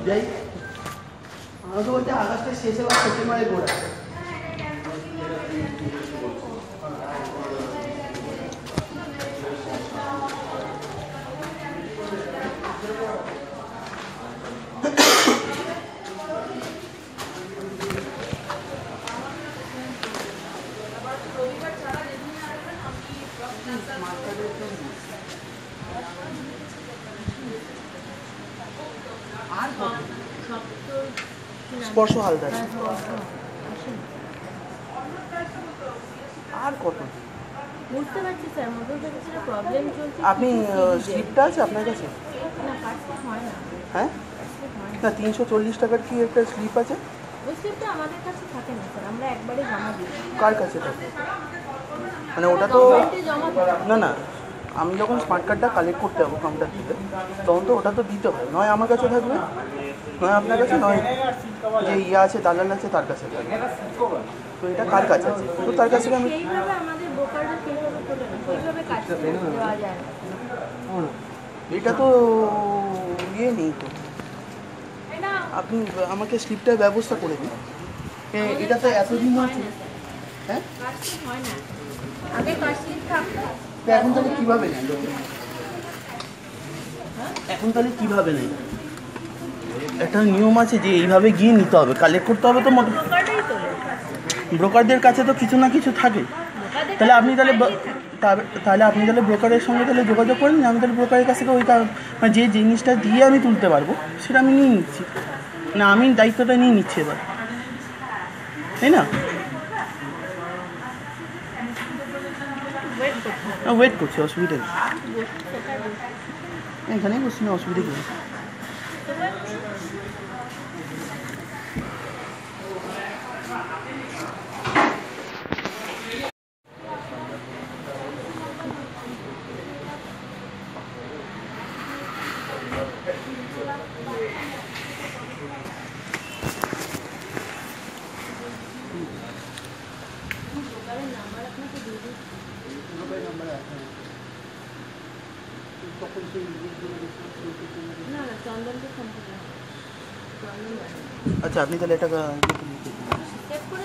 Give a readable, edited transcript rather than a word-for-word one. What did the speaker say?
যাই আমাকে বলতে আগস্টের শেষে বা সেপ্টেম্বরের গোড়া। স্পর্শ হালদার আর কত বুঝতে পারছি স্যার, মোটরটা কিছুটা প্রবলেম চলছে। আপনি স্লিপটা আছে আপনার কাছে? না, কাটস্লিপ হয় না। হ্যাঁ না 340 টাকার কি একটা স্লিপ আছে? ওই স্লিপটা আমাদের কাছে থাকে না স্যার, আমরা একবারে জমা দিই। কার কাছে থাকে? মানে ওটা তো না না, আমি যখন স্মার্ট কার্ডটা কালেক্ট করতে যাবো কাউন্টার থেকে তখন তো ওটা তো দিতে হয়, নয় আমার কাছে থাকবে নয় আপনার কাছে, নয় যে ইয়ে আছে দালাল আছে তার কাছে থাকবে। তো এটা কার কাছে আছে? তো তার কাছে আমি সেইভাবে আমাদের ব্রোকাররা সেইভাবে করে না, সেইভাবে কাজ দেওয়া যায় না। এটা তো ইয়ে নেই তো, আপনি আমাকে স্লিপটার ব্যবস্থা করে দিন। এটা তো এতদিন আছে। হ্যাঁ কাটস্লিপ হয় না, আগে কাটস্লিপ থাকতো। তো এখন তাহলে কীভাবে নেই? এখন তাহলে কীভাবে নেই? একটা নিয়ম আছে যে এইভাবে গিয়ে নিতে হবে, কালেক্ট করতে হবে তো ব্রোকারটাই তোলে। ব্রোকারদের কাছে তো কিছু না কিছু থাকে। তাহলে আপনি তাহলে আপনি তাহলে ব্রোকারের সঙ্গে তাহলে যোগাযোগ করেন, আমি তাহলে ব্রোকারের কাছ থেকে ওই মানে যে জিনিসটা দিয়ে আমি তুলতে পারবো সেটা আমি নিয়ে নিচ্ছি, না আমি দায়িত্বটা নিয়ে নিচ্ছি এবার, তাই না? ওয়েট করছি, অসুবিধা নেই, এখানেই বসছি না, অসুবিধা কী? না না, চন্দনকে ফোন করে। আচ্ছা আপনি তাহলে এটা চেক করে